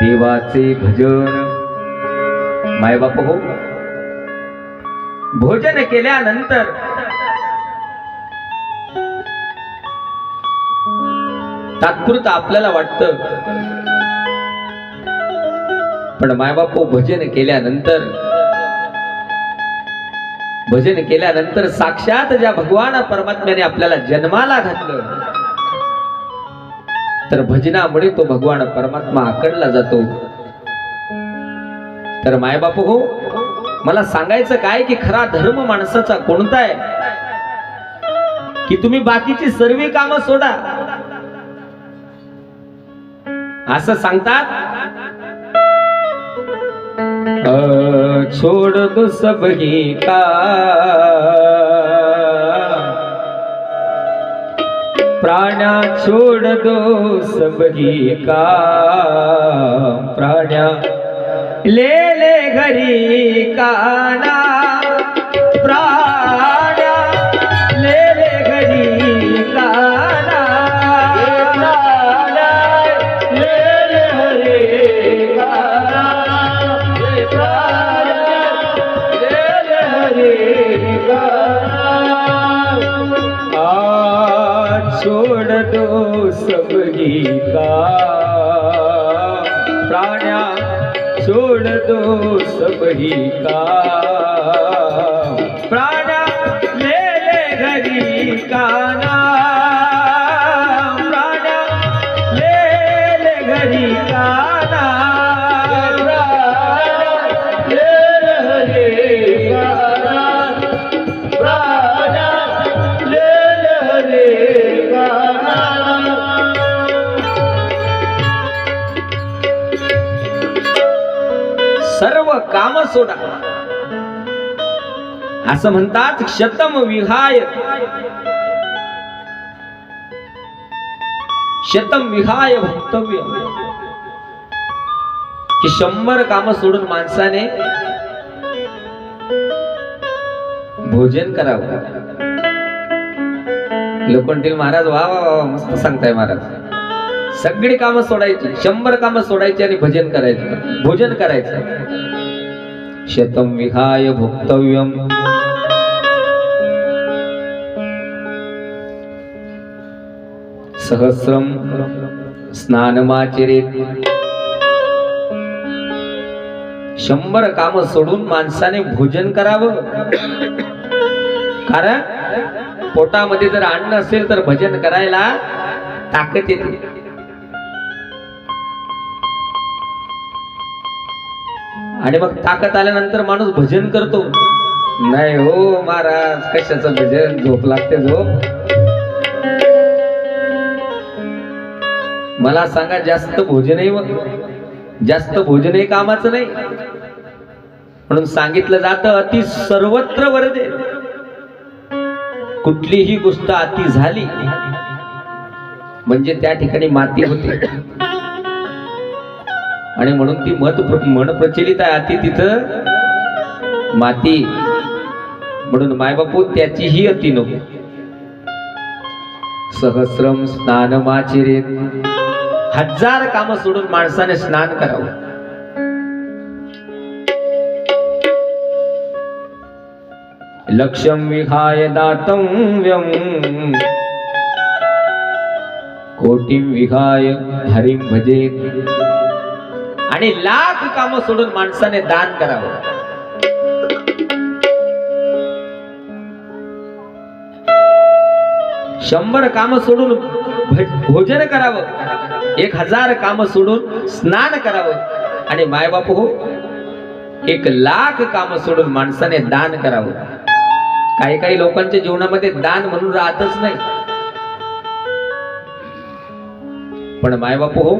देवाचे भजन. मायबाप हो, भोजन केल्यानंतर तात्पुरतं आपल्याला वाटतं, पण मायबाप भजन केल्यानंतर साक्षात ज्या भगवान परमात्म्याने आपल्याला जन्माला घातलं, तर भजनामुळे तो भगवान परमात्मा आकडला जातो. तर मायबाप हो, मला सांगायचं काय की खरा धर्म माणसाचा कोणता आहे की तुम्ही बाकीची सर्व कामं सोडा. असं सांगतात, छोड़ दो सब ही का प्राण्या, छोड़ दो सब ही का प्राण्या, ले ले घरी काना प्राण्या, ले ले घरी काना, ले ले हरे काना, ले ले हरे काना, छोड़ दो सब ही का प्राण्या, छोड़ दो सब ही का प्राण्या, ले ले घरी काना प्राण्या, ले ले घरी काना, ले ले हरे काना प्राण्या, ले ले हरे काना. सर्व काम सोडा असं म्हणतात. शतम विहाय, शतम विहाय भक्तव्य, की 100 काम सोडून माणसाने भोजन करावं. लोक म्हणतील महाराज वा वा वा मस्त सांगताय महाराज. सगळी कामं सोडायची, 100 कामं सोडायची आणि भजन करायचं, भोजन करायचं. शतम विहाय भोक्तव्यम, सहस्रम स्नानमाचरेत. 100 काम सोडून माणसाने भोजन करावं. कारण पोटामध्ये जर अन्न असेल तर भजन करायला ताकद येते. आणि मग ताकद आल्यानंतर माणूस भजन करतो. नाही हो महाराज, कशाचं भजन, झोप लागते झोप. मला सांगा, जास्त भोजनही कामाचं नाही. म्हणून सांगितलं जातं, अति सर्वत्र वरदे. कुठलीही गोष्ट अति झाली म्हणजे त्या ठिकाणी माती होते. आणि म्हणून ती म्हण प्रचलित आहे, अति तिथं माती. म्हणून मायबापू त्याचीही अति नको. सहस्रम स्नानमाचरेत, 1000 काम सोडून माणसाने स्नान करावं. लक्ष्यम विहाय दातव्यम, कोटिम विहाय हरिम भजेत. आणि 1,00,000 काम सोडून माणसाने दान करावं. शंभर काम सोडून भोजन करावं, 1000 काम सोडून स्नान करावं. आणि मायबाप हो, 1,00,000 काम सोडून माणसाने दान करावं. काही काही लोकांच्या जीवनामध्ये दान म्हणून राहतच नाही. पण मायबाप हो,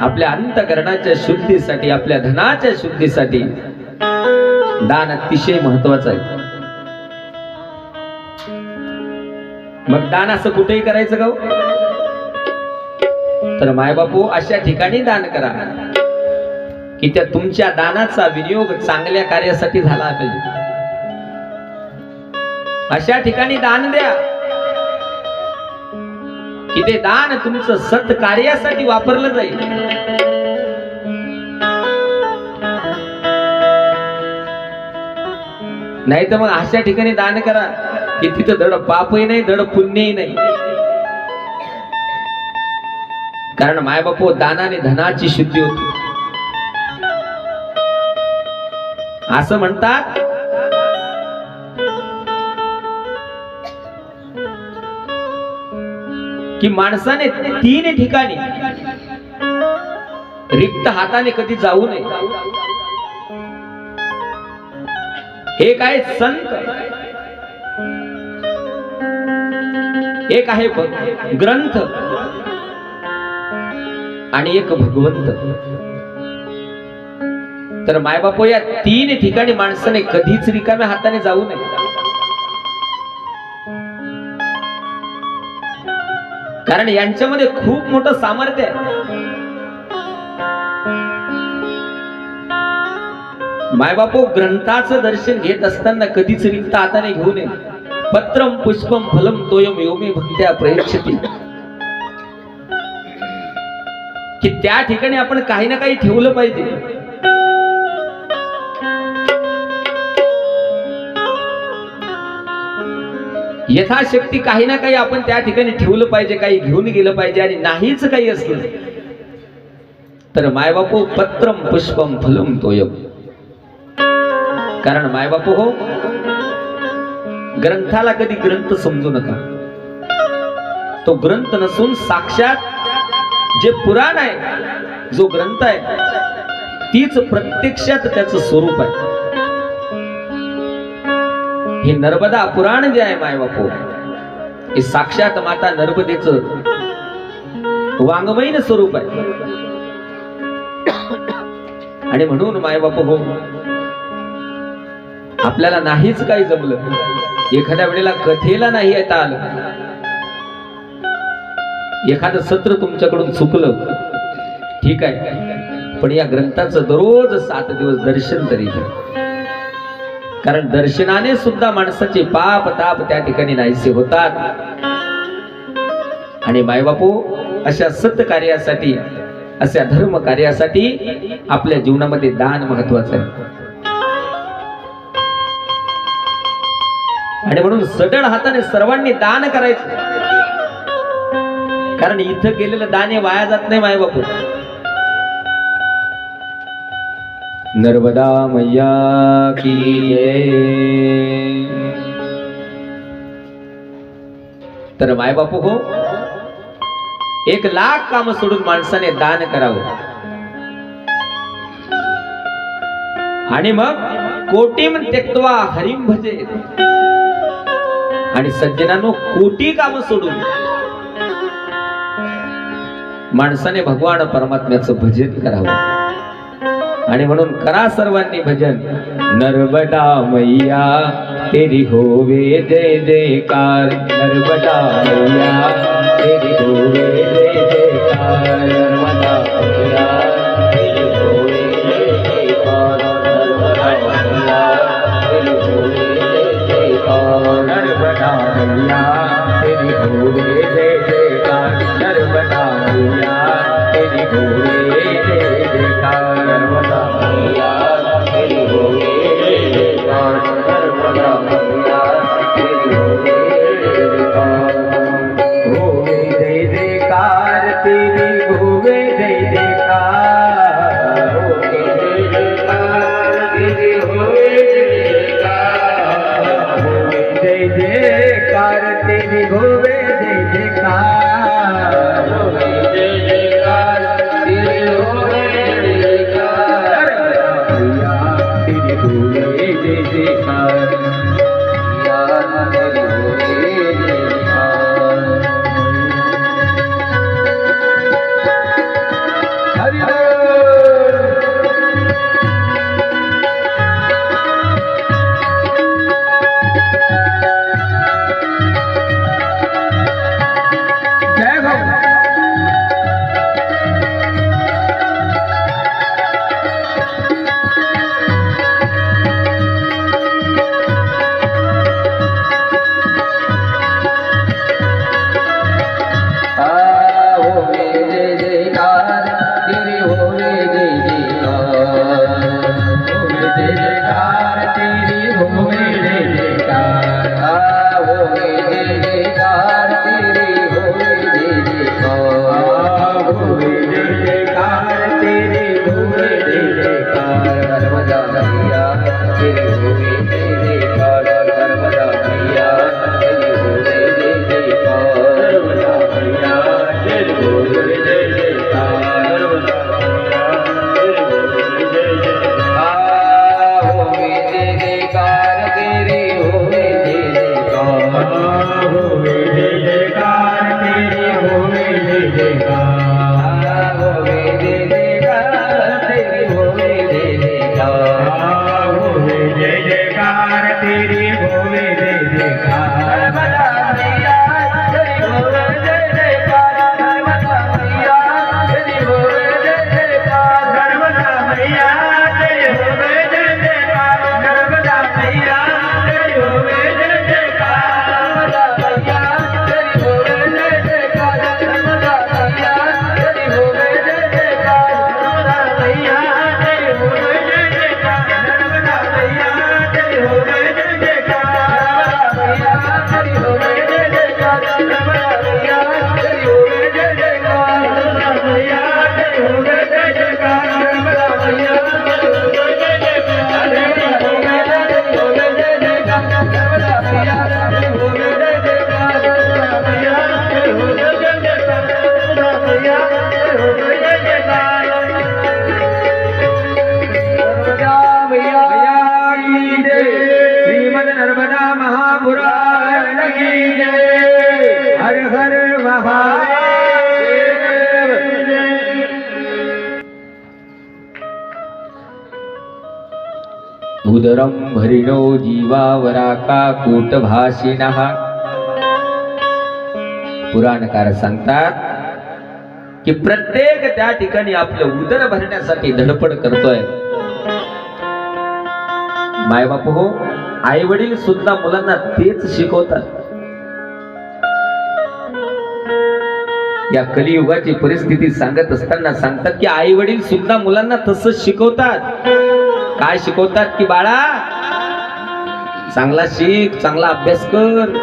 आपल्या अंतःकरणाच्या शुद्धीसाठी, आपल्या धनाच्या शुद्धीसाठी दान अतिशय महत्वाचं आहे. मग दान असं कुठेही करायचं का? तर मायबापू अशा ठिकाणी दान करा की त्या तुमच्या दानाचा विनियोग चांगल्या कार्यासाठी झाला पाहिजे. अशा ठिकाणी दान द्या की की ते दान तुमचं सत्कार्यासाठी वापरलं जाईल. नाही तर मग अशा ठिकाणी दान करा की तिथं धड पापही नाही धड पुण्यही नाही. कारण मायबापू दानाने धनाची शुद्धी होती. असं म्हणतात की माणसाने 3 ठिकाणी रिक्त हाताने कधी जाऊ नये. एक आहे संत, एक आहे ग्रंथ आणि एक भगवंत. तर मायबापू या 3 ठिकाणी माणसाने कधीच रिकाम्या हाताने जाऊ नये. कारण यांच्यामध्ये खूप मोठं सामर्थ्य आहे. मायबापू ग्रंथाचं दर्शन घेत असताना कधीच रिक्त हाताने घेऊ नये. पत्रम पुष्पम फलम तोयम योमे भक्त्या प्रयच्छति. की त्या ठिकाणी आपण काही ना काही ठेवलं पाहिजे. यथाशक्ती काही ना काही आपण त्या ठिकाणी ठेवलं पाहिजे, काही घेऊन गेलं पाहिजे. आणि नाहीच काही असलं तर मायबापू पत्रम पुष्पम फलम तोयम. कारण मायबापू हो, ग्रंथाला कधी ग्रंथ समजू नका. तो ग्रंथ नसून साक्षात जे पुराण आहे, जो ग्रंथ आहे, तीच प्रत्यक्षात त्याचं स्वरूप आहे. हे नर्मदा पुराण जे आहे मायबापू, हे साक्षात माता नर्मदेचं वाङ्मयीन स्वरूप आहे. आणि म्हणून मायबापू हो, आपल्याला नाहीच काही जमलं, एखाद्या वेळेला कथेला नाही येता आलं, एखादं सत्र तुमच्याकडून चुकलं, ठीक आहे, पण या ग्रंथाचं दररोज 7 दिवस दर्शन तरी घ्या. कारण दर्शनाने सुद्धा माणसाचे पाप ताप त्या ठिकाणी नाहीसे होतात. आणि मायबापू अशा सत्य कार्यासाठी, अशा धर्म कार्यासाठी आपल्या जीवनामध्ये दान महत्वाचं आहे. आणि म्हणून सडळ हाताने सर्वांनी दान करायचं. कारण इथं केलेलं दान हे वाया जात नाही मायबापू. नर्मदा मैया की जय. तर मायबापू हो, 1,00,000 काम सोडून माणसाने दान करावं. आणि मग कोटीम त्यक्त्वा हरिम भजे. आणि सज्जनांनो, कोटी काम सोडून माणसाने भगवान परमात्म्याचं भजन करावं. आणि म्हणून करा सर्वांनी भजन. नर्मदा मैया तेरी होवे जय जयकार. नर्मदा मैया तेरी होवे जय जयकार. नर्मदा मैया तेरी होवे जय जयकार. नर्मदा मैया तेरी होवे जय जयकार. नर्मदा मैया तेरी होवे जय जयकार. नर्मदा मैया तेरी होवे जय जयकार. नर्मदा मैया तेरी होवे जय जयकार. नर्मदा मैया तेरी होवे जय जयकार. होवे जय जयकार तेरी होवे जय जयकार. होवे जय जयकार तेरी होवे जय जयकार. होवे जय जयकार तेरी होवे जय जयकार. होवे जय जयकार तेरी उदरम भरिणो जीवावराका कूटभाषिणः. पुराणकार सांगतात की प्रत्येक त्या ठिकाणी आपलं उदर भरण्यासाठी धडपड करतोय. मायबाप हो, आई वडील सुद्धा मुलांना तेच शिकवतात. या कलियुगाची परिस्थिती सांगत असताना सांगतात की आई वडील सुद्धा मुलांना तसंच शिकवतात. काय शिकवतात की बाळा चांगला शिक, चांगला अभ्यास कर,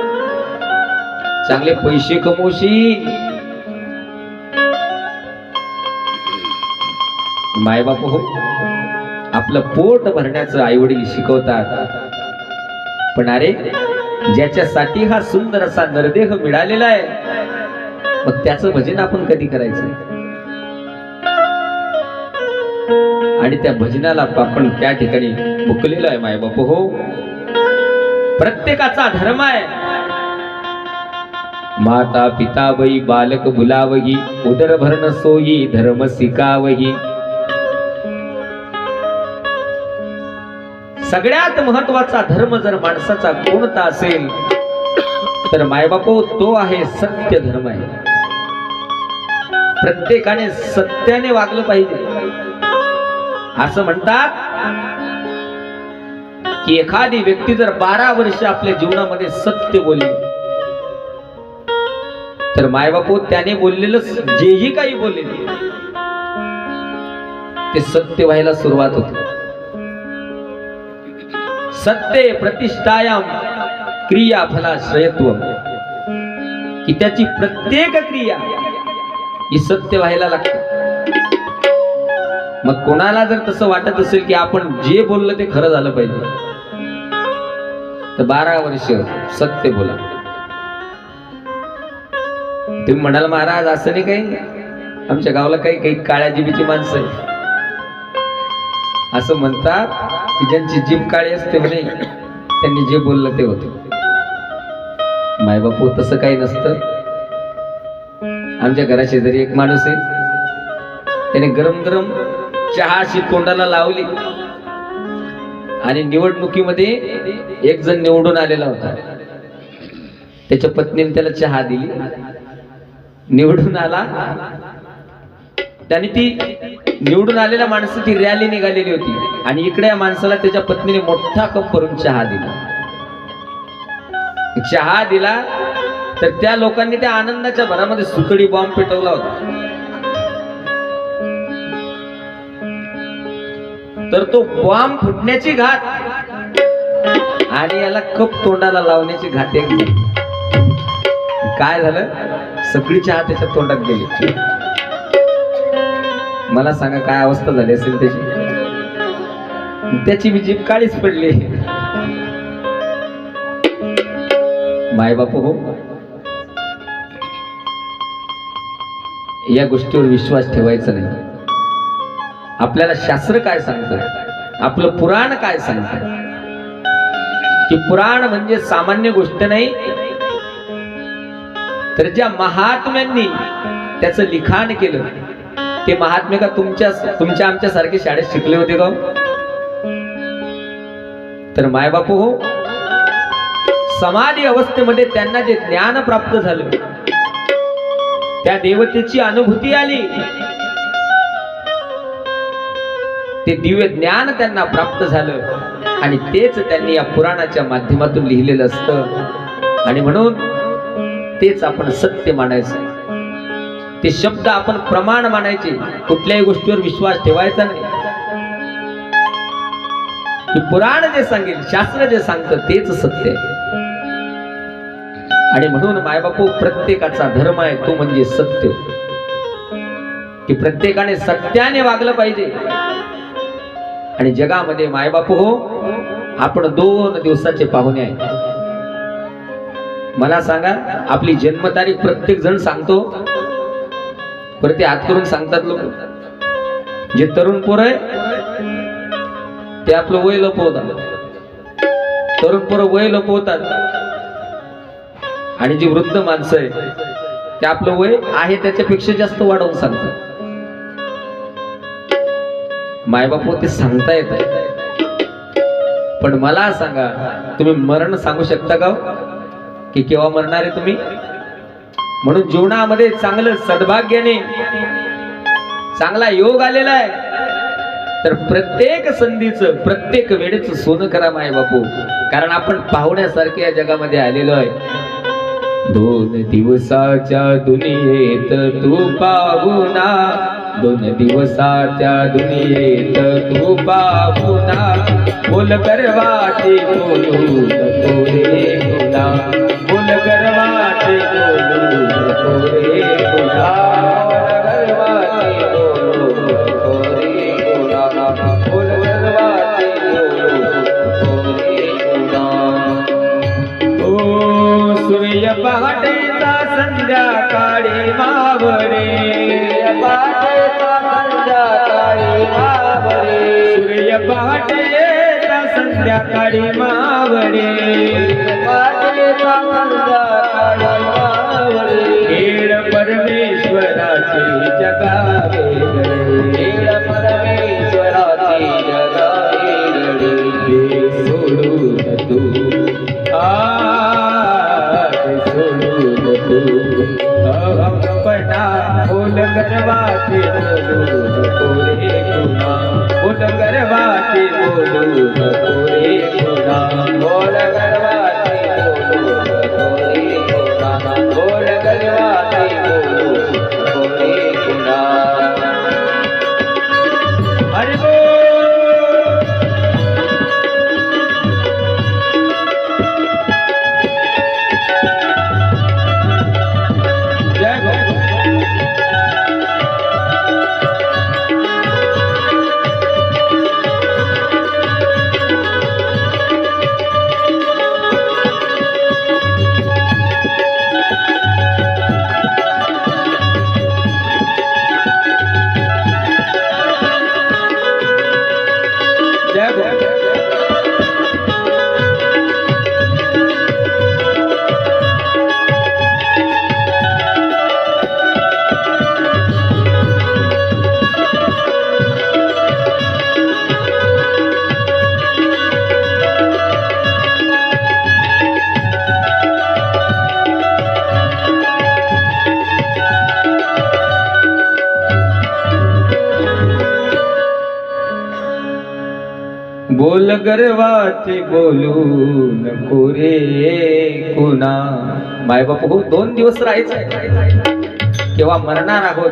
चांगले पैसे कमवशील. मायबाप हो, आपलं पोट भरण्याचं आई वडील शिकवतात. पण अरे ज्याच्यासाठी हा सुंदर असा नरदेह मिळालेला आहे, मग त्याचं भजन आपण कधी करायचं? आणि त्या भजनाला आपण त्या ठिकाणी मुकलेलो आहे. मायबाप हो, प्रत्येकाचा धर्म आहे. माता पिता वही बालक बुलावही, उदर भरण सोयी धर्म शिकावही. सगळ्यात महत्वाचा धर्म जर माणसाचा कोणता असेल तर मायबापो तो आहे सत्य धर्म आहे. प्रत्येकाने सत्याने वागलं पाहिजे. असं म्हणतात की एखादी व्यक्ती जर 12 वर्ष आपल्या जीवनामध्ये सत्य बोलली तर मायबापो त्याने बोललेलं जेही काही बोललेले ते सत्य व्हायला सुरुवात होते. सत्य प्रतिष्ठायाम क्रिया फलाश्रयत्व, की त्याची प्रत्येक क्रिया ही सत्य व्हायला लागते. मग कोणाला जर तसं वाटत असेल की आपण जे बोललं ते खरं झालं पाहिजे तर 12 वर्ष सत्य बोला. तुम्ही म्हणाल महाराज असं नाही काही, आमच्या गावाला काही काळ्या जिभेची माणसं आहे. असं म्हणतात की ज्यांची जीभ काळी असते म्हणे त्यांनी जे बोललं ते होते. मायबापू तसं काही नसतं. आमच्या घराशेजारी एक माणूस आहे, त्याने गरम गरम चहा अशी तोंडाला लावली आणि निवडणुकीमध्ये एक जण निवडून आलेला होता. त्याच्या पत्नीने त्याला चहा दिली, निवडून आला. त्याने ती निवडून आलेल्या माणसाची रॅली निघालेली होती आणि इकडे या माणसाला त्याच्या पत्नीने मोठा कप भरून चहा दिला. चहा दिला तर त्या लोकांनी त्या आनंदाच्या भरामध्ये सुतडी बॉम्ब पेटवला होता. तर तो बॉम्ब फुटण्याची घात आणि याला कप तोंडाला लावण्याची घात एक झाली. काय झालं, सगळी चहा त्याच्या तोंडात गेली. मला सांगा काय अवस्था झाली असेल त्याची. त्याची जीभ काळीच पडली. मायबाप हो, या गोष्टीवर विश्वास ठेवायचा नाही. आपल्याला शास्त्र काय सांगतं, आपलं पुराण काय सांगतं, की पुराण म्हणजे सामान्य गोष्ट नाही, तर ज्या महात्म्यांनी त्याचं लिखाण केलं ते महात्मे का तुमच्या आमच्या सारखे शाळेत शिकले होते का? तर मायबाप हो, समाधी अवस्थेमध्ये त्यांना जे ज्ञान प्राप्त झालं, त्या देवतेची अनुभूती आली, ते दिव्य ज्ञान त्यांना प्राप्त झालं आणि तेच त्यांनी या पुराणाच्या माध्यमातून लिहिलेलं असतं. आणि म्हणून तेच आपण सत्य मानायचं. ते शब्द आपण प्रमाण मानायचे. कुठल्याही गोष्टीवर विश्वास ठेवायचा नाही. की पुराण जे सांगेल, शास्त्र जे सांगतं तेच सत्य आहे. आणि म्हणून मायबापू प्रत्येकाचा धर्म आहे तो म्हणजे सत्य. की प्रत्येकाने सत्याने वागलं पाहिजे. आणि जगामध्ये मायबापू हो, आपण 2 दिवसाचे पाहुणे आहे. मला सांगा, आपली जन्मतारीख प्रत्येक जण सांगतो, बरं ते हात करून सांगतात लोक. जे तरुण पोर आहे ते आपलं वय लपवतात. तरुण पोर वय लपवतात आणि जी वृद्ध माणसं आहे ते आपलं वय आहे त्याच्यापेक्षा जास्त वाढवून सांगतात. मायबाप ते सांगता येत आहे. पण मला सांगा, तुम्ही मरण सांगू शकता का की केव्हा मरणार आहे तुम्ही? म्हणून जीवनामध्ये चांगलं सद्भाग्याने चांगला योग आलेला आहे, तर प्रत्येक संधीचं प्रत्येक वेळेचं सोनं करा माय बापू. कारण आपण पाहुण्यासारखे या जगामध्ये आलेलो आहे. 2 दिवसाच्या दुनियेत तू पाहुणा, 2 दिवसाच्या दुनियेत तू पाहुणा. बोल गर्वाचे बोलू नको रे गुणा, बोल गर्वाचे बोलू नको रे गुणा, गर्वाचे बोलू नको रे गुणा, बोल गर्वाचे बोलू नको रे गुणा. ओ सूर्य पहाटेचा संध्याकाळी मावळे, पहाटेचा संध्याकाळी मावळे, सूर्य पहाटेचा संध्याकाळी मावळे, पहाटेचा संध्याकाळी मावळे. खेळ परमेश्वराची जगावे गडे, खेळ परमेश्वराची जगावे गडे. सोडून तू सोडून तू अहमपणा, बोल गर्वाचे बोलू नको रे गुणा, बोल गर्वाचे बोलू नको रे गुणा, बोल गर्वाचे बोलू नको रे गुणा, बोल गर्वाचे बोलू नको रे गुणा. हरि बोल. बोल गर्वाचे बोलू नको रे कुणा. मायबाप हो, 2 दिवस राहायचं, केव्हा मरणार आहोत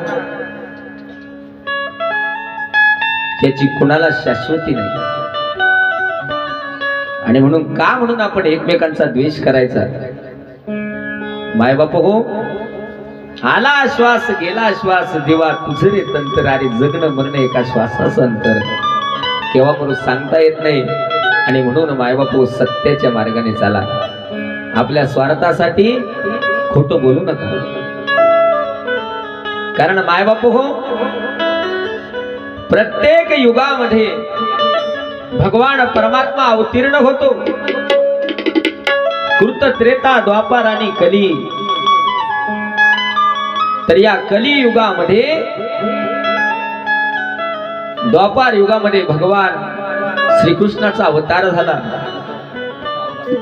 त्याची कुणाला शाश्वती नाही. आणि म्हणून आपण एकमेकांचा द्वेष करायचा. मायबाप हो, आला श्वास गेला श्वास, देवा तुझे रे तंत्र, अरे जगणं मरण एका श्वासाचं अंतर, केव्हा म्हणून सांगता येत नाही. आणि म्हणून मायबापू सत्याच्या मार्गाने चाला. आपल्या स्वार्थासाठी खोटं बोलू नका. कारण मायबापू हो, प्रत्येक युगामध्ये भगवान परमात्मा अवतीर्ण होतो. कृत, त्रेता, द्वापार आणि कली. तर या कली युगामध्ये, द्वापार युगामध्ये भगवान श्रीकृष्णाचा अवतार झाला.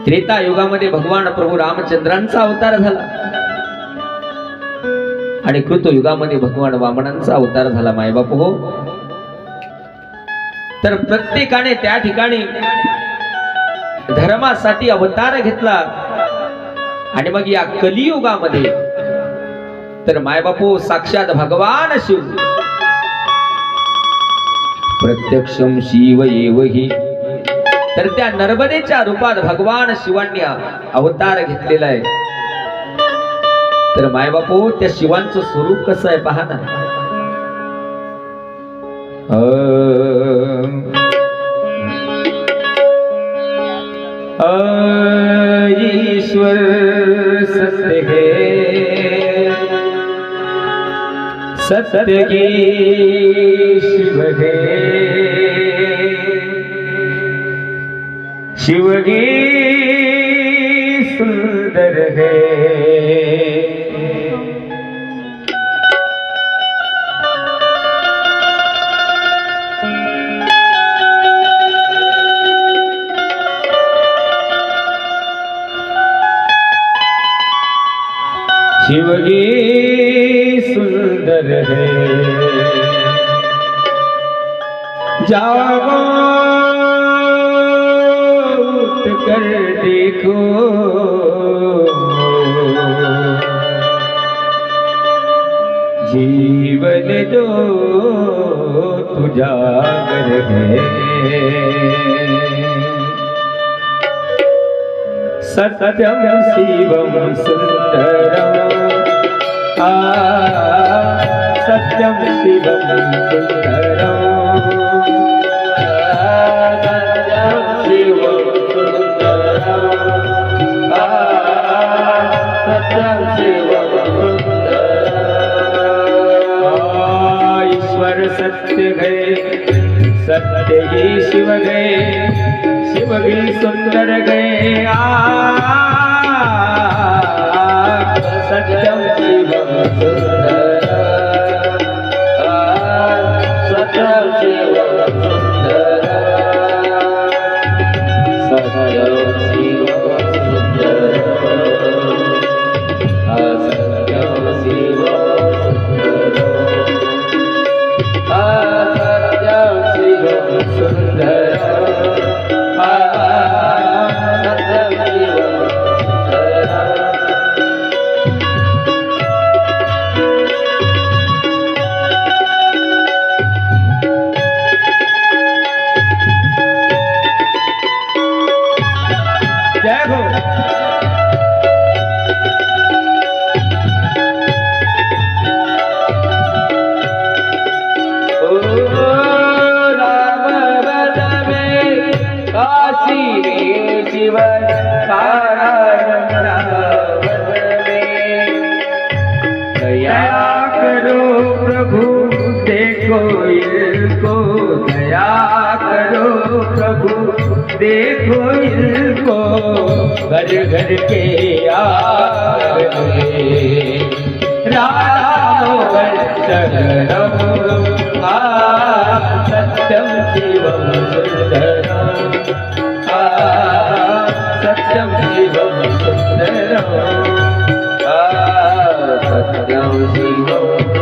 त्रेता युगामध्ये भगवान प्रभू रामचंद्रांचा अवतार झाला. आणि कृत युगामध्ये भगवान वामनांचा अवतार झाला. मायबाप हो, तर प्रत्येकाने त्या ठिकाणी धर्मासाठी अवतार घेतला. आणि मग या कलियुगामध्ये तर मायबापू साक्षात भगवान शिव, प्रत्यक्षम शिव एवही, तर त्या नर्मदेच्या रूपात भगवान शिवांनी अवतार घेतलेला आहे. तर मायबापू, त्या शिवांचं स्वरूप कसं आहे पहा ना. ईश्वर सत्य है, सत्य की शिव है, शिवगी सुंदर है. शिवगी सुंदर है जागो उठ कर देखो जीवन जो तुझागर है सत्यम शिवम सुंदरम सत्यम शिवम सुंदरम सत्यम शिवम सुंदरम सत्यम शिवम सुंदरम ईश्वर सत्य गए सत्य ही शिव गए शिव भी सुंदर गए सत्यम शिवम सुंदर सत्यम शिवम सुंदर सत्यम शिवम सुंदर सत्यम शिवम सुंदर सत्यम शिवम सुंदर जय हो राम बद में काशी में शिव नारायण रावण में दया करो प्रभु देखो इनको दया करो प्रभु देखो इनको घर घर के राम सत्यम शिवम सुंदरम सत्यम शिवम सुंदरम सत्यम शिवम